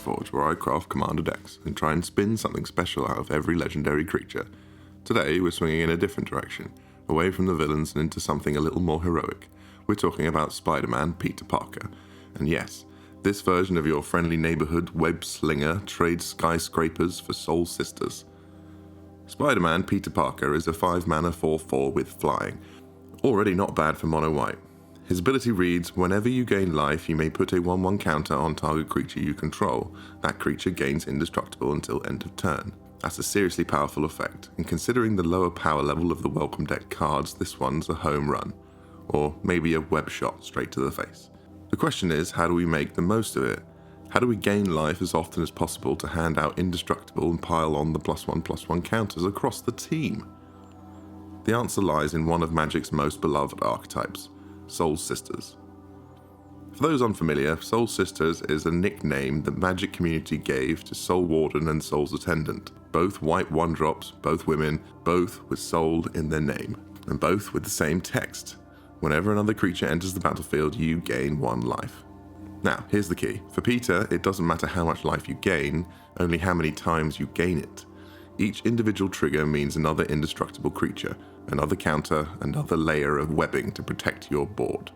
Forge, where I craft commander decks and try and spin something special out of every legendary creature. Today we're swinging in a different direction, away from the villains and into something a little more heroic. We're talking about Spider-Man Peter Parker. And yes, this version of your friendly neighborhood web slinger trades skyscrapers for soul sisters. Spider-Man Peter Parker is a 5-mana 4/4 with flying. Already not bad for mono white. His ability reads, whenever you gain life, you may put a 1/1 counter on target creature you control. That creature gains indestructible until end of turn. That's a seriously powerful effect, and considering the lower power level of the welcome deck cards, this one's a home run. Or maybe a web shot straight to the face. The question is, how do we make the most of it? How do we gain life as often as possible to hand out indestructible and pile on the +1/+1 counters across the team? The answer lies in one of Magic's most beloved archetypes, Soul Sisters. For those unfamiliar, Soul Sisters is a nickname the Magic community gave to Soul Warden and Soul's Attendant, both white 1-drops, both women, both with soul in their name, and both with the same text. Whenever another creature enters the battlefield, you gain 1 life. Now, here's the key. For Peter, it doesn't matter how much life you gain, only how many times you gain it. Each individual trigger means another indestructible creature, another counter, another layer of webbing to protect your board.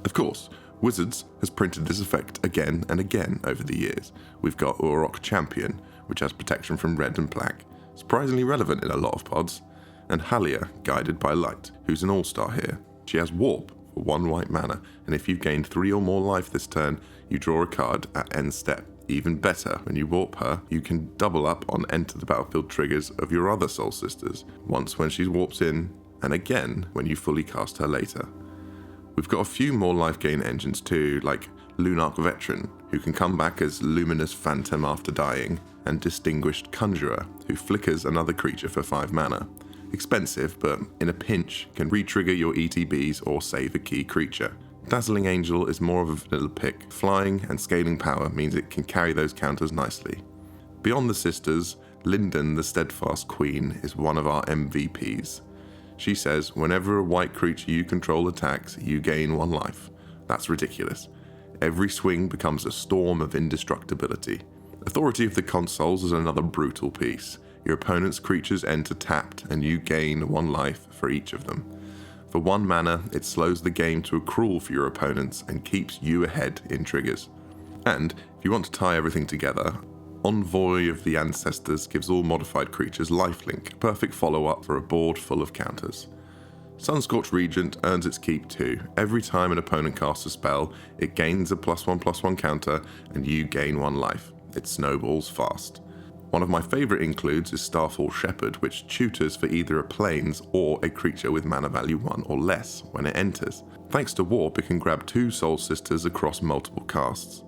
Of course, Wizards has printed this effect again and again over the years. We've got Urok Champion, which has protection from red and black, surprisingly relevant in a lot of pods, and Halia, Guided by Light, who's an all-star here. She has Warp for 1 white mana, and if you've gained 3 or more life this turn, you draw a card at end step. Even better, when you warp her, you can double up on enter the battlefield triggers of your other Soul Sisters, once when she warps in, and again when you fully cast her later. We've got a few more life gain engines too, like Lunarch Veteran, who can come back as Luminous Phantom after dying, and Distinguished Conjurer, who flickers another creature for 5 mana. Expensive, but in a pinch can re-trigger your ETBs or save a key creature. Dazzling Angel is more of a vanilla pick. Flying and scaling power means it can carry those counters nicely. Beyond the sisters, Linden, the Steadfast Queen, is one of our MVPs. She says, whenever a white creature you control attacks, you gain 1 life. That's ridiculous. Every swing becomes a storm of indestructibility. Authority of the Consuls is another brutal piece. Your opponent's creatures enter tapped, and you gain 1 life for each of them. For 1 mana, it slows the game to a crawl for your opponents and keeps you ahead in triggers. And, if you want to tie everything together, Envoy of the Ancestors gives all modified creatures lifelink, perfect follow-up for a board full of counters. Sunscorched Regent earns its keep too. Every time an opponent casts a spell, it gains a +1/+1 counter, and you gain 1 life. It snowballs fast. One of my favourite includes is Starfall Shepherd, which tutors for either a plains or a creature with mana value 1 or less when it enters. Thanks to Warp, it can grab 2 Soul Sisters across multiple casts.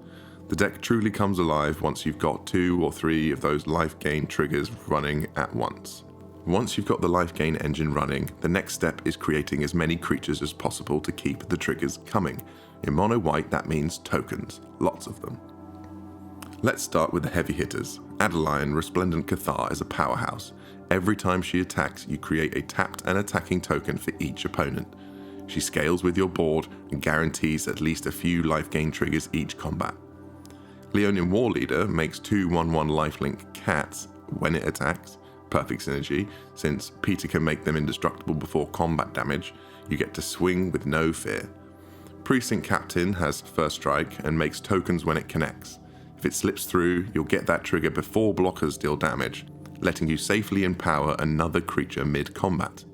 The deck truly comes alive once you've got 2 or 3 of those life gain triggers running at once. Once you've got the life gain engine running, the next step is creating as many creatures as possible to keep the triggers coming. In mono white, that means tokens, lots of them. Let's start with the heavy hitters. Adeline, Resplendent Cathar, is a powerhouse. Every time she attacks, you create a tapped and attacking token for each opponent. She scales with your board and guarantees at least a few life gain triggers each combat. Leonian Warleader makes 2 1/1 lifelink cats when it attacks. Perfect synergy, since Peter can make them indestructible before combat damage. You get to swing with no fear. Precinct Captain has first strike and makes tokens when it connects. If it slips through, you'll get that trigger before blockers deal damage, letting you safely empower another creature mid-combat.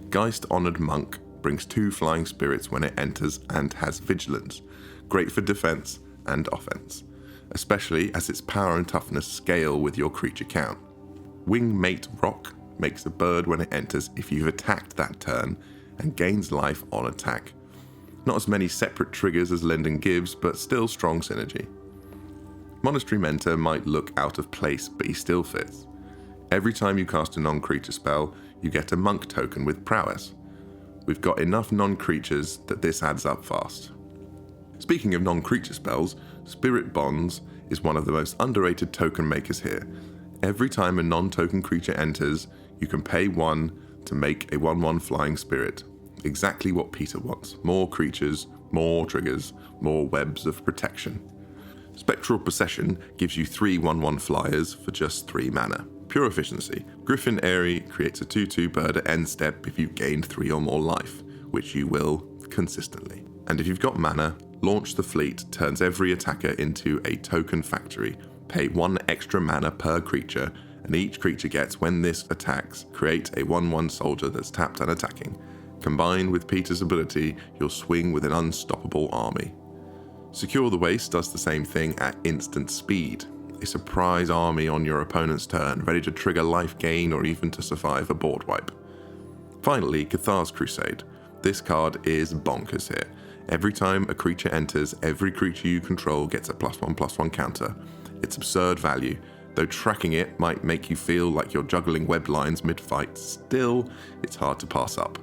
Geist Honored Monk brings 2 flying spirits when it enters and has vigilance, great for defense and offense, especially as its power and toughness scale with your creature count. Wingmate Rock makes a bird when it enters if you've attacked that turn, and gains life on attack. Not as many separate triggers as Linden gives, but still strong synergy. Monastery Mentor might look out of place, but he still fits. Every time you cast a non-creature spell, you get a monk token with prowess. We've got enough non-creatures that this adds up fast. Speaking of non-creature spells, Spirit Bonds is one of the most underrated token makers here. Every time a non-token creature enters, you can pay 1 to make a 1/1 flying spirit. Exactly what Peter wants. More creatures, more triggers, more webs of protection. Spectral Procession gives you 3 1/1 flyers for just 3 mana. Pure efficiency. Griffin Airy creates a 2/2 bird at end step if you've gained 3 or more life, which you will consistently. And if you've got mana, Launch the Fleet turns every attacker into a token factory. Pay 1 extra mana per creature, and each creature gets, when this attacks, create a 1/1 soldier that's tapped and attacking. Combined with Peter's ability, you'll swing with an unstoppable army. Secure the Waste does the same thing at instant speed. A surprise army on your opponent's turn, ready to trigger life gain or even to survive a board wipe. Finally, Cathar's Crusade. This card is bonkers here. Every time a creature enters, every creature you control gets a +1/+1 counter. It's absurd value. Though tracking it might make you feel like you're juggling web lines mid-fight, still, it's hard to pass up.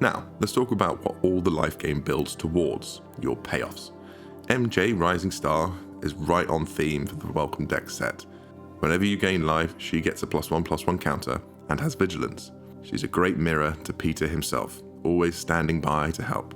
Now, let's talk about what all the life game builds towards, your payoffs. MJ Rising Star is right on theme for the Welcome Deck set. Whenever you gain life, she gets a +1/+1 counter and has Vigilance. She's a great mirror to Peter himself, always standing by to help.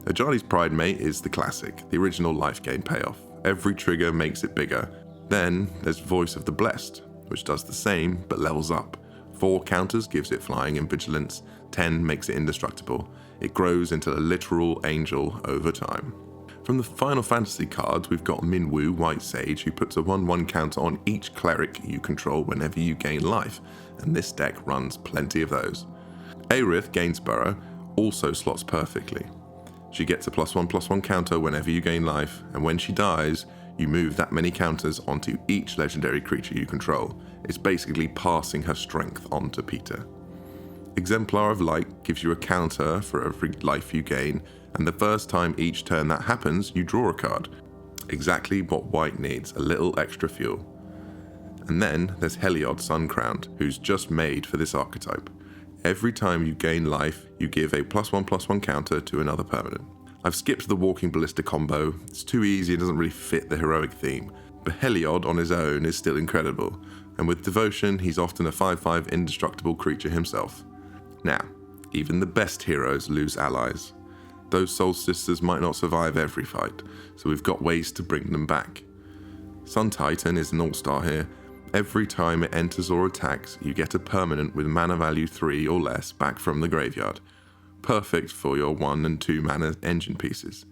Ajani's Pride Mate is the classic, the original life game payoff. Every trigger makes it bigger. Then there's Voice of the Blessed, which does the same but levels up. 4 counters gives it flying and vigilance, 10 makes it indestructible. It grows into a literal angel over time. From the Final Fantasy cards, we've got Minwu White Sage, who puts a 1/1 counter on each cleric you control whenever you gain life, and this deck runs plenty of those. Aerith Gainsborough also slots perfectly. She gets a +1/+1 counter whenever you gain life, and when she dies, you move that many counters onto each legendary creature you control. It's basically passing her strength onto Peter. Exemplar of Light gives you a counter for every life you gain, and the first time each turn that happens, you draw a card. Exactly what white needs, a little extra fuel. And then there's Heliod Suncrowned, who's just made for this archetype. Every time you gain life, you give a +1/+1 counter to another permanent. I've skipped the Walking Ballista combo, it's too easy and doesn't really fit the heroic theme, but Heliod on his own is still incredible, and with Devotion, he's often a 5/5 indestructible creature himself. Now, even the best heroes lose allies. Those Soul Sisters might not survive every fight, so we've got ways to bring them back. Sun Titan is an all-star here. Every time it enters or attacks, you get a permanent with mana value 3 or less back from the graveyard. Perfect for your 1 and 2 mana engine pieces.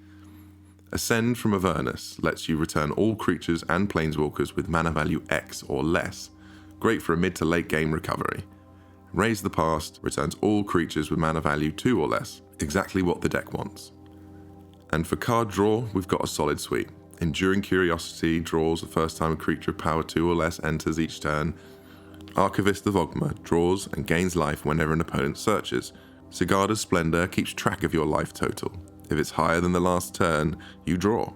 Ascend from Avernus lets you return all creatures and planeswalkers with mana value X or less. Great for a mid to late game recovery. Raise the Past returns all creatures with mana value 2 or less, exactly what the deck wants. And for card draw, we've got a solid suite. Enduring Curiosity draws the first time a creature of power 2 or less enters each turn. Archivist of Ogma draws and gains life whenever an opponent searches. Sigarda's Splendor keeps track of your life total. If it's higher than the last turn, you draw.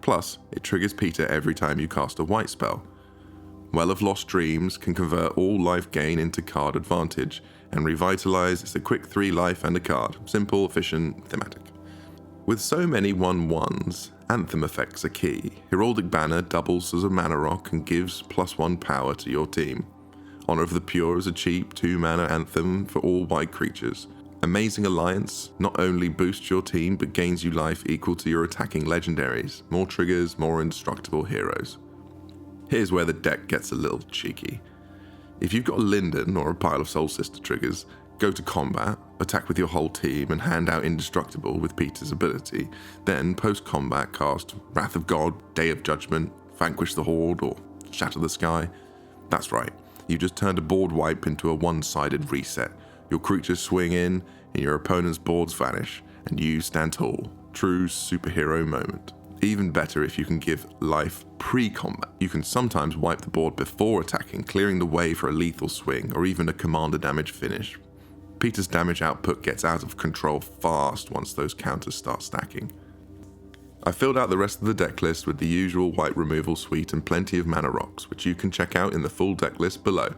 Plus, it triggers Peter every time you cast a white spell. Well of Lost Dreams can convert all life gain into card advantage, and Revitalize is a quick 3 life and a card. Simple, efficient, thematic. With so many 1/1s, anthem effects are key. Heraldic Banner doubles as a mana rock and gives +1 power to your team. Honor of the Pure is a cheap 2 mana anthem for all white creatures. Amazing Alliance not only boosts your team but gains you life equal to your attacking legendaries. More triggers, more indestructible heroes. Here's where the deck gets a little cheeky. If you've got Linden or a pile of Soul Sister triggers, go to combat, attack with your whole team and hand out Indestructible with Peter's ability. Then post-combat cast Wrath of God, Day of Judgment, Vanquish the Horde or Shatter the Sky. That's right, you just turned a board wipe into a one-sided reset. Your creatures swing in and your opponent's boards vanish and you stand tall. True superhero moment. Even better if you can give life pre-combat. You can sometimes wipe the board before attacking, clearing the way for a lethal swing or even a commander damage finish. Peter's damage output gets out of control fast once those counters start stacking. I filled out the rest of the deck list with the usual white removal suite and plenty of mana rocks, which you can check out in the full deck list below.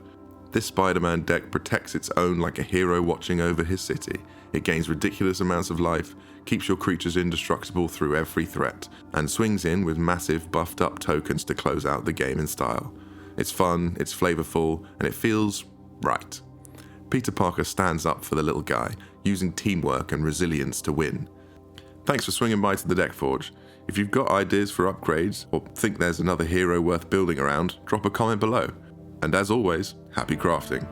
This Spider-Man deck protects its own like a hero watching over his city. It gains ridiculous amounts of life, keeps your creatures indestructible through every threat, and swings in with massive buffed up tokens to close out the game in style. It's fun, it's flavorful, and it feels right. Peter Parker stands up for the little guy, using teamwork and resilience to win. Thanks for swinging by to the Deck Forge. If you've got ideas for upgrades, or think there's another hero worth building around, drop a comment below. And as always, happy crafting.